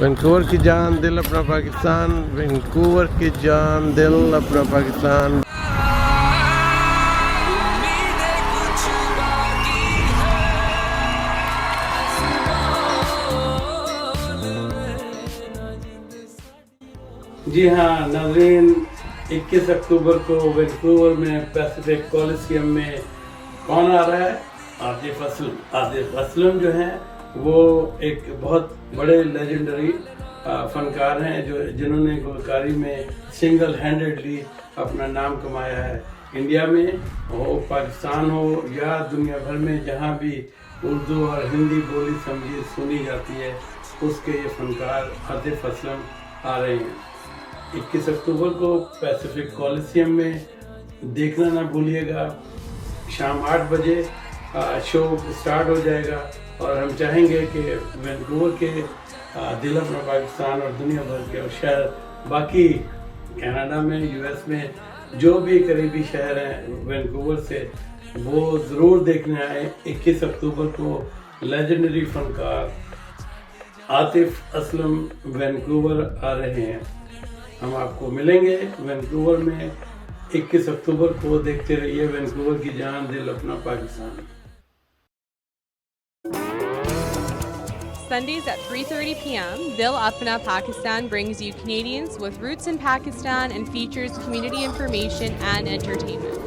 Vancouver की जान दिल अपना पाकिस्तान, वैंकूवर की जान दिल अपना पाकिस्तान। जी हाँ नाज़रीन, 21 अक्टूबर को वैंकूवर में पैसिफिक कॉलिसियम में कौन आ रहा है? आतिफ असलम। आतिफ असलम जो हैं वो एक बहुत बड़े लेजेंडरी फनकार हैं जो जिन्होंने गुलकारी में सिंगल हैंडेडली अपना नाम कमाया है। इंडिया में हो, पाकिस्तान हो या दुनिया भर में जहाँ भी उर्दू और हिंदी बोली समझी सुनी जाती है उसके ये फनकार आतिफ असलम आ रहे हैं। 21 अक्टूबर को पैसिफिक कॉलिसियम में देखना ना भूलिएगा। शाम 8 बजे शो स्टार्ट हो जाएगा और हम चाहेंगे कि वैंकूवर के दिल अपना पाकिस्तान और दुनिया भर के और शहर बाकी कनाडा में, यूएस में जो भी करीबी शहर हैं वैंकूवर से, वो ज़रूर देखने आए। 21 अक्टूबर को लेजेंडरी फनकार आतिफ असलम वैंकूवर आ रहे हैं। हम आपको मिलेंगे वैंकूवर में 21 अक्टूबर को। देखते रहिए वैंकूवर की जान दिल अपना Pakistan. Sundays at 3:30 p.m., Dil Apna Pakistan brings you Canadians with roots in Pakistan and features community information and entertainment.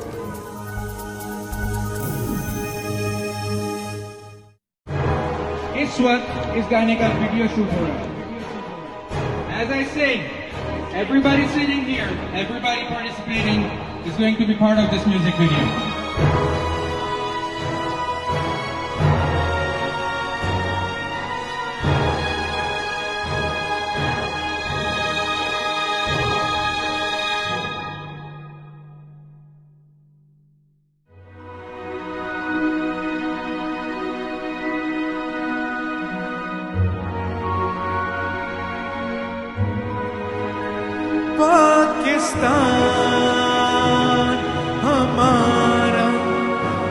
इस वक्त इस गाने का वीडियो शूट हो रहा है। As I sing, everybody sitting here, everybody participating is going to be part of this music video. Pakistan हमारा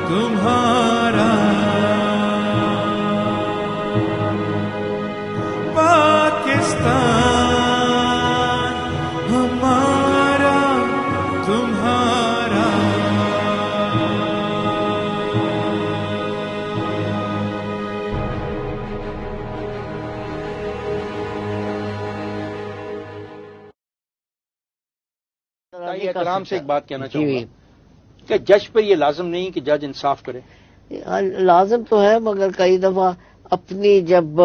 तुम्हारा, पाकिस्तान हमारा तुम्हारा। एहतराम से एक बात कहना चाहूंगा कि जज पर ये लाजम नहीं कि जज इंसाफ करे। लाजम तो है, मगर कई दफा अपनी जब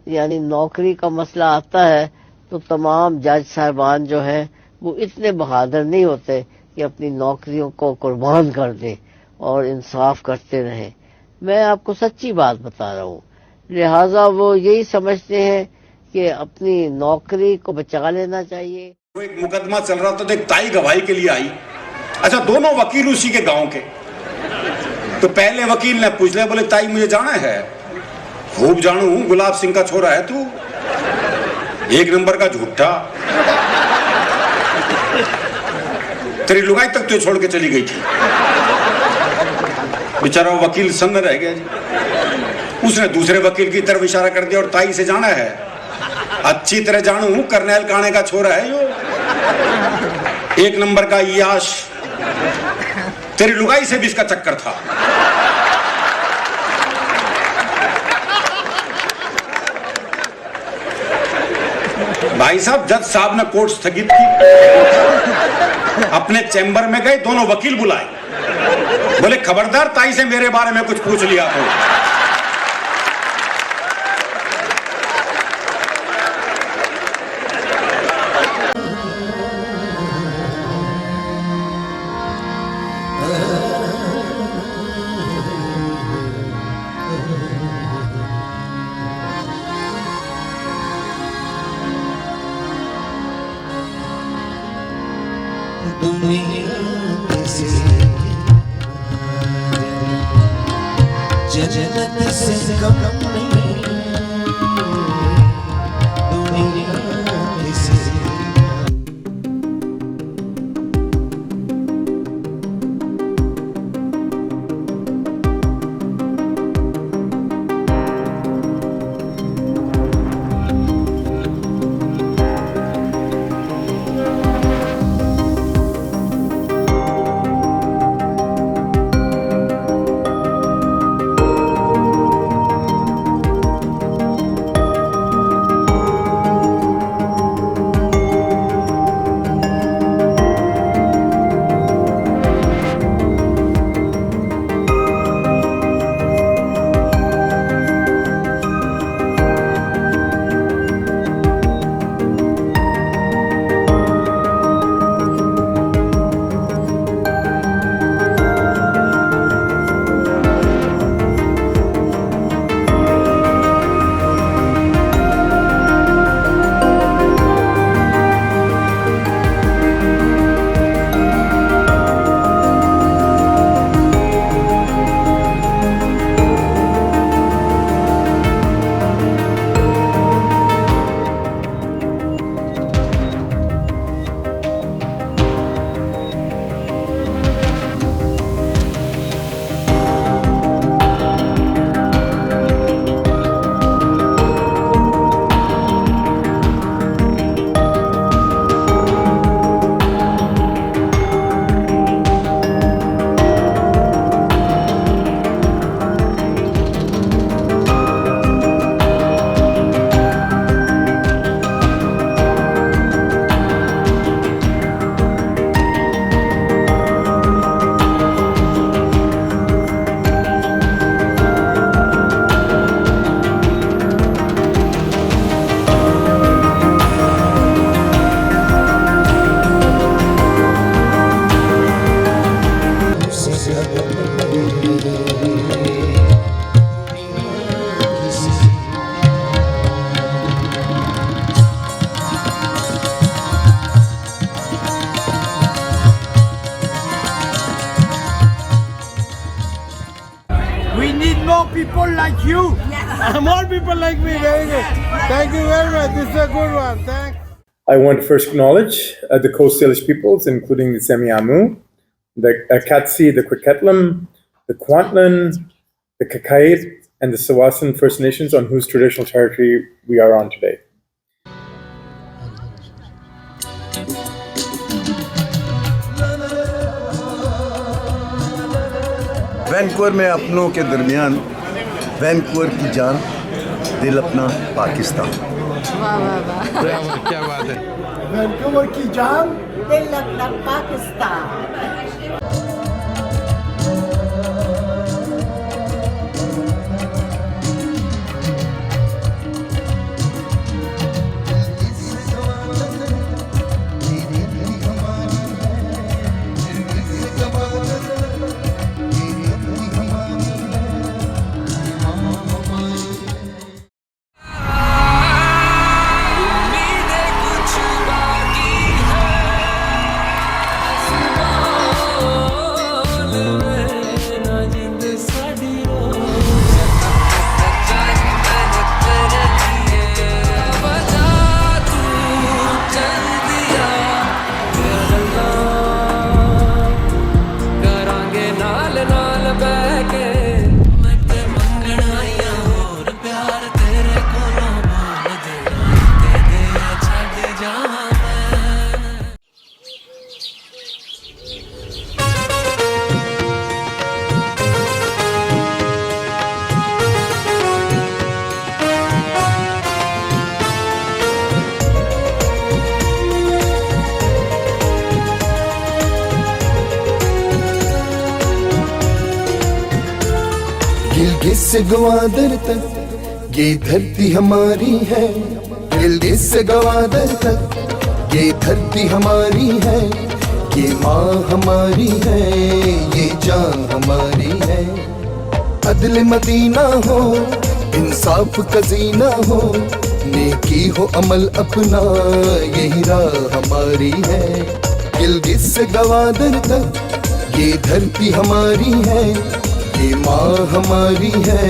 यानी नौकरी का मसला आता है तो तमाम जज साहबान जो है वो इतने बहादुर नहीं होते कि अपनी नौकरियों को कुर्बान कर दें और इंसाफ करते रहें। मैं आपको सच्ची बात बता रहा हूँ, लिहाजा वो यही समझते हैं कि अपनी नौकरी को बचा लेना चाहिए। वो एक मुकदमा चल रहा था तो एक ताई गवाही के लिए आई। अच्छा, दोनों वकील उसी के गांव के। तो पहले वकील ने पूछ लिया, बोले ताई मुझे जाना है। खूब जानू हूं, गुलाब सिंह का छोरा है तू, एक नंबर का झूठा, तेरी लुगाई तक तो छोड़ के चली गई थी। बेचारा वकील सन्न रह गया जी। उसने दूसरे वकील की तरफ इशारा कर दिया और ताई से जाना है। अच्छी तरह जानू हूं, करनैल काणे का छोरा है यो, एक नंबर का याश, तेरी लुगाई से भी इसका चक्कर था। भाई साहब, जज साहब ने कोर्ट स्थगित की, अपने चैम्बर में गए, दोनों वकील बुलाए, बोले खबरदार ताई से मेरे बारे में कुछ पूछ लिया तो। जन्नत से कम नहीं दुनिया किसी। people like you. More people like me. Very good. Thank you very much. This is a good one. Thanks. I want to first acknowledge the Coast Salish peoples, including the Semiahmoo, the Akatsi, the Quiquetlem, the Kwantlen, the Kakait, and the Sawasan First Nations on whose traditional territory we are on today. Vancouver में अपनों के दरमियान Vancouver की जान, दिल अपना पाकिस्तान। क्या बात है। वैंकूवर की जान, दिल अपना पाकिस्तान। गिलगित से गवादर तक ये धरती हमारी है, गिलगित से गवादर तक ये धरती हमारी है, ये माँ हमारी है, ये जान हमारी है। अदल मदीना हो, इंसाफ का जीना हो, नेकी हो अमल अपना, यही राह हमारी है। गिलगित से गवादर तक ये धरती हमारी है, ये माँ हमारी है,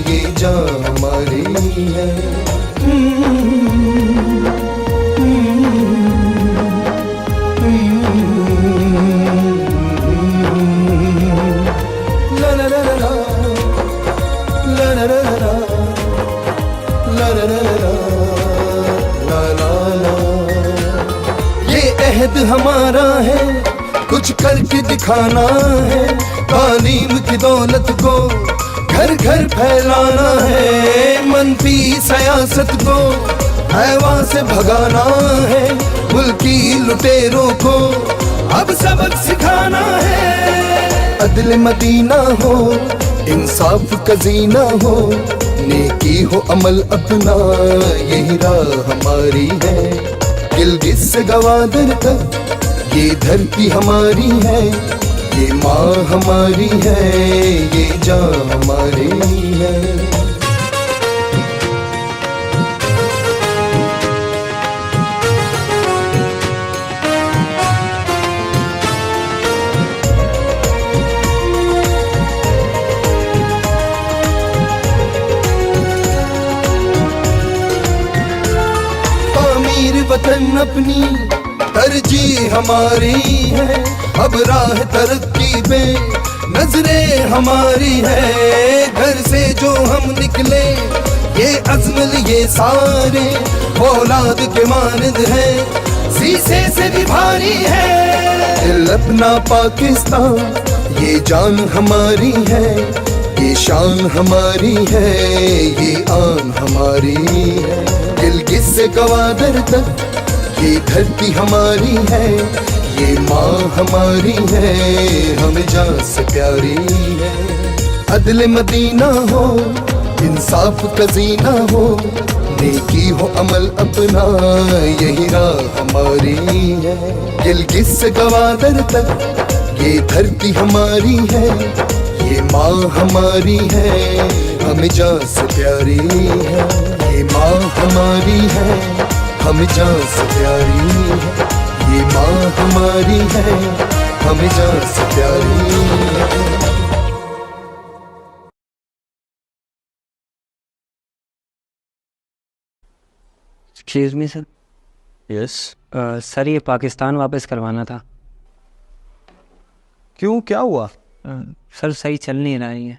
ये जान हमारी है। ला ला ला ला ला ला ला ला ला ला ला ला ला। ये अहद हमारा है, कुछ करके दिखाना है, तालीम की दौलत को घर घर फैलाना है, मनफी सियासत को हैवान से भगाना है, मुल्की लुटेरों को अब सबक सिखाना है। अदल मदीना हो, इंसाफ का जीना हो, नेकी हो अमल अपना, यही राह हमारी है। गिलगित से गवादर तक ये धरती हमारी है, ये माँ हमारी है, ये जान हमारी है। वतन अपनी तरजीह हमारी है, अब राह तरक्की पे नजरें हमारी है। घर से जो हम निकले ये अज़्म लिए सारे, औलाद के मानद है, शीशे से भी भारी है। दिल अपना पाकिस्तान, ये जान हमारी है, ये शान हमारी है, ये आन हमारी है। गिलगित से गवादर तक ये धरती हमारी है, ये माँ हमारी है, हमें जान से प्यारी है। अदल मदीना हो, इंसाफ का जीना हो, नेकी हो अमल अपना, यही राह हमारी है। गिलगित से गवादर तक ये धरती हमारी है, ये माँ हमारी है, हमें जान से प्यारी है। ये माँ हमारी है, हमें जान से प्यारी है। ये माँ हमारी है, हमें जान से प्यारी है। Excuse me sir. Yes. Sir ये पाकिस्तान वापस करवाना था। क्यों, क्या हुआ? सर सही चल नहीं रहा है ये।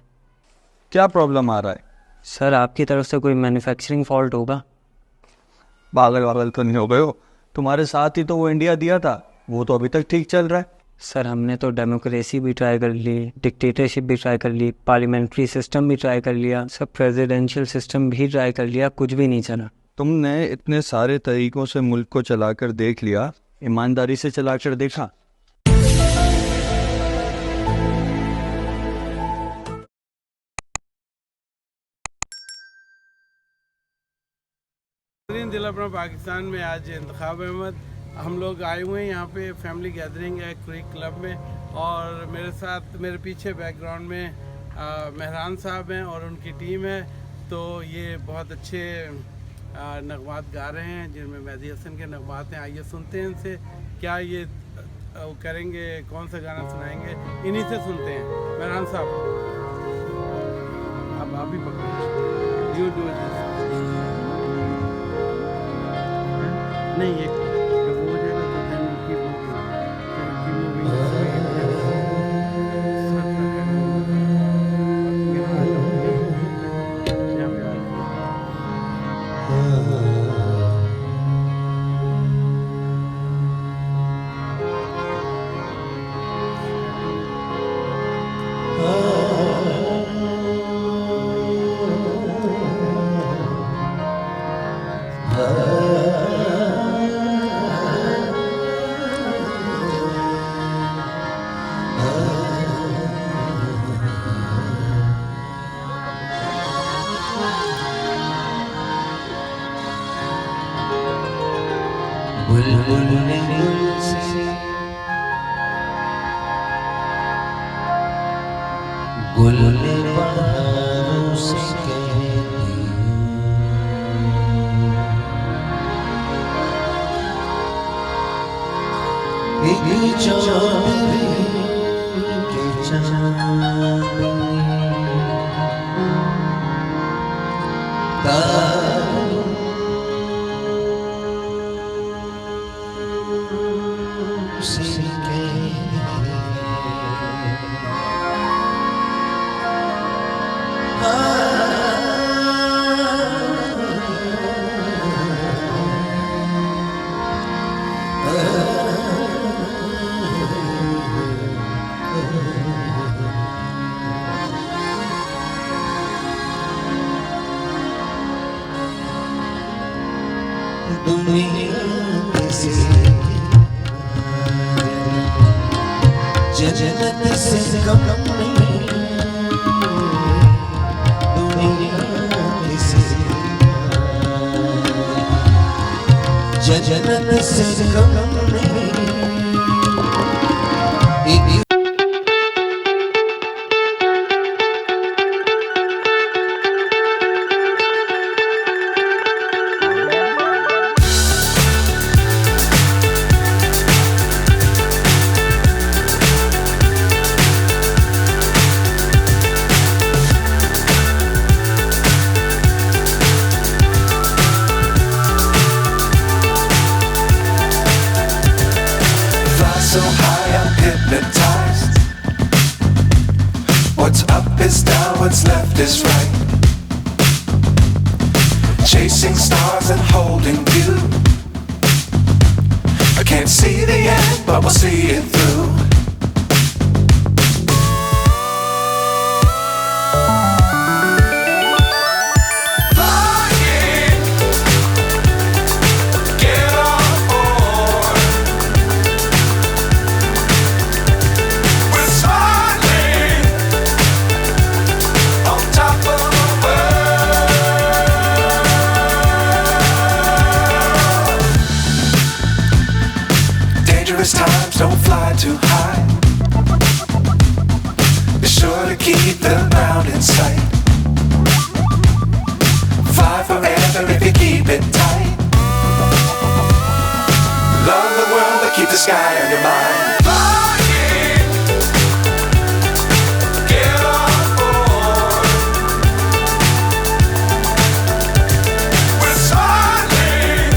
क्या प्रॉब्लम आ रहा है? सर आपकी तरफ से कोई मैन्युफैक्चरिंग फॉल्ट होगा? पागल तो नहीं हो गए हो? तुम्हारे साथ ही तो वो इंडिया दिया था, वो तो अभी तक ठीक चल रहा है। सर हमने तो डेमोक्रेसी भी ट्राई कर ली, डिक्टेटरशिप भी ट्राई कर ली, पार्लियामेंट्री सिस्टम भी ट्राई कर लिया, सब प्रेसिडेंशियल सिस्टम भी ट्राई कर लिया, कुछ भी नहीं चला। तुमने इतने सारे तरीकों से मुल्क को चलाकर देख लिया, ईमानदारी से चलाकर देखा? दिल अपना पाकिस्तान में आज इंतखाब अहमद हम लोग आए हुए हैं यहाँ पे, फैमिली गैदरिंग है क्रिक क्लब में, और मेरे साथ मेरे पीछे बैकग्राउंड में मेहरान साहब हैं और उनकी टीम है। तो ये बहुत अच्छे नगमात गा रहे हैं जिनमें मेहदी हसन के नगमात हैं। आइए सुनते हैं इनसे क्या ये वो करेंगे, कौन सा गाना सुनाएंगे, इन्हीं से सुनते हैं। मेहरान साहब आप भी पकड़िए, यू डू इट। नहीं ये जब हो जाएगा तो then keep moving. बुलबुल ने गुल से गुल ने बहारों से कह दिया एक चांदनी के चांदनी जन्नत से कम नहीं दुनिया से, जन्नत से कम नहीं। So high I'm hypnotized. What's up is down, what's left is right. Chasing stars and holding you. I can't see the end, but we'll see it through. Times don't fly too high. Be sure to keep the ground in sight. Fly forever if you keep it tight. Love the world but keep the sky on your mind. We're smiling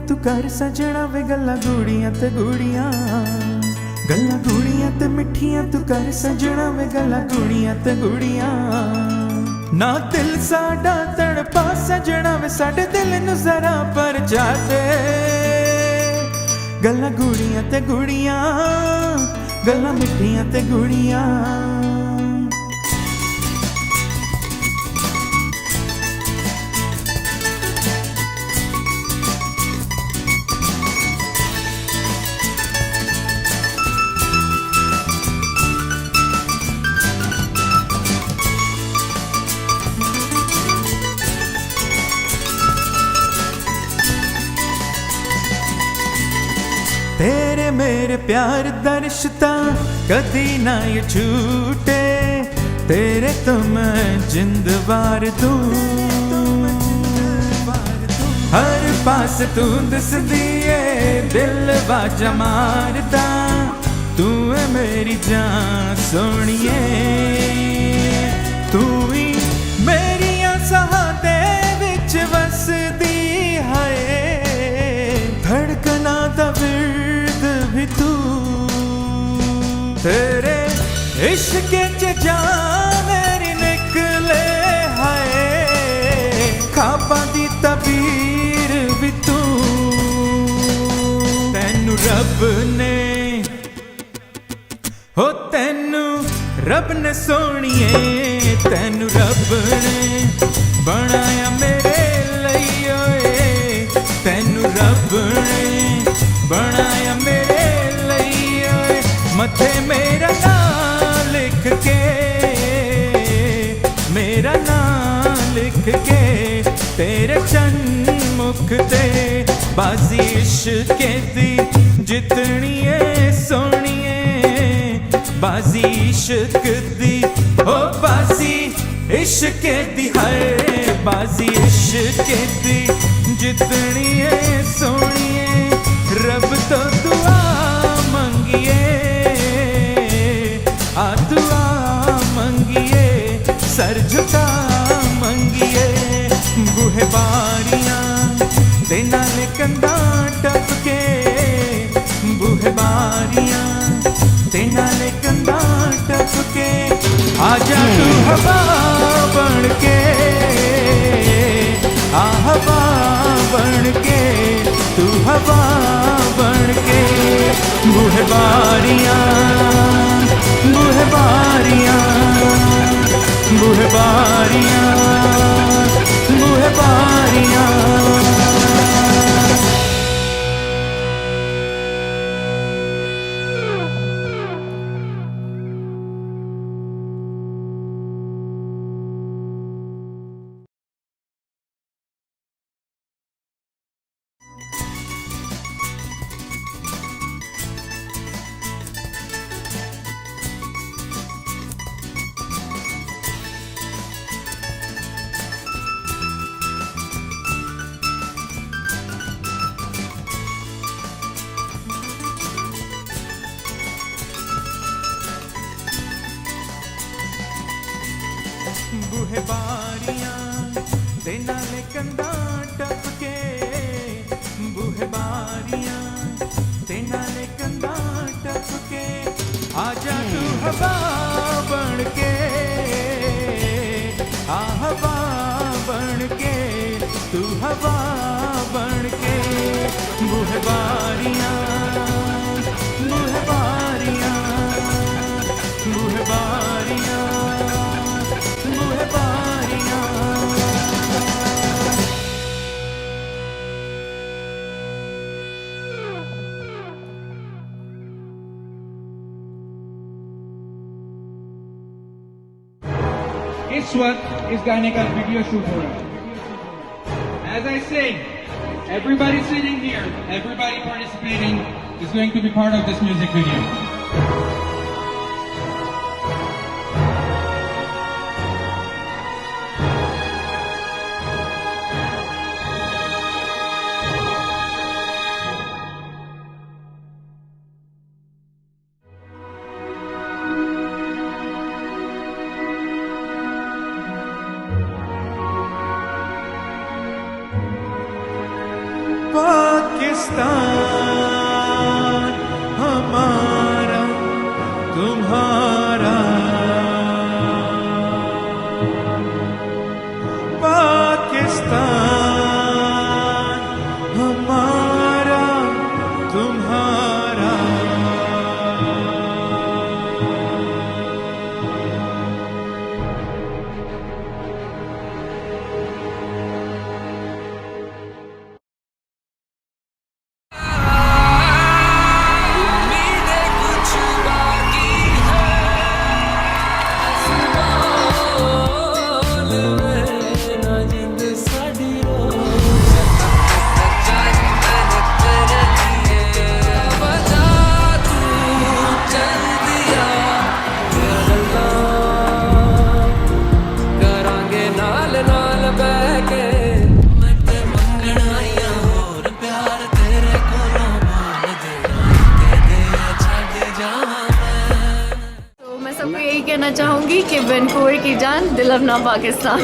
तू कर सजना वे गल्ला गूड़ियां ते गूड़ियां गल्ला गूड़ियां ते मिठियां तू कर सजना वे गल्ला गूड़ियां ते गूड़ियां ना दिल साडा तड़पा सजना वे साडे दिल नू जरा परचा दे गल्ला गूड़ियां ते गूड़ियां गल्ला मिठियां ते गूड़ियां तेरे मेरे प्यार दा रिश्ता कदी ना ये छूटे तेरे तो मैं जिंद वार दूं हर पास तू दसदी है दिल बाजा मारदा तू है मेरी जान सोनिए तू ही मेरियां साहां दे विच वसदी है धड़कना दा भी तू तेरे इश्क च जान मेरी निकले हाय खाबां दी तबीर भी तू तैनू रब ने हो तैनू रब ने सोनिए तैनू रब ने बनाया मेरे लिए ओए तैनू रब ने बनाया मेरे लिए मथे मेरा नाम लिख के मेरा नाम लिख के तेरे चन्न मुख ते बाजी इश्क दी जितनी है सोनिए बाजी इश्क दी ओ बाजी इश्क दी है बाजी इश्क दी जितनी है सोनिए रब तो दुआ मंगिए आ दुआ मंगिए सर झुका मंगिए बूहे बारियां ते नाले कंधा टपके बूहे बारियां ते नाले कंधा टपके आजा तू हवा बन के आ हवा बन के तू हवा बन के बूहे बारियां बूहे बारियां बूहे बारियां बूहे बारियां बूहे बारियां ते नाले कंधा टपके बूहे बारियां ते नाले कंधा टपके आजा तू हवा बन के आ हवा बन के तू हवा बन के बूहे बारियां बूहे बारियां बूहे बारियां बूहे बारियां इस वक्त इस गाने का वीडियो शूट हो रहा है। As I say, everybody sitting here, everybody participating is going to be part of this music video. पाके पाकिस्तान हमारा तुम्हारा पाकिस्तान हमारा तुम्हारा तो मैं सबको यही कहना चाहूँगी कि वैनकूवर की जान दिल अपना पाकिस्तान।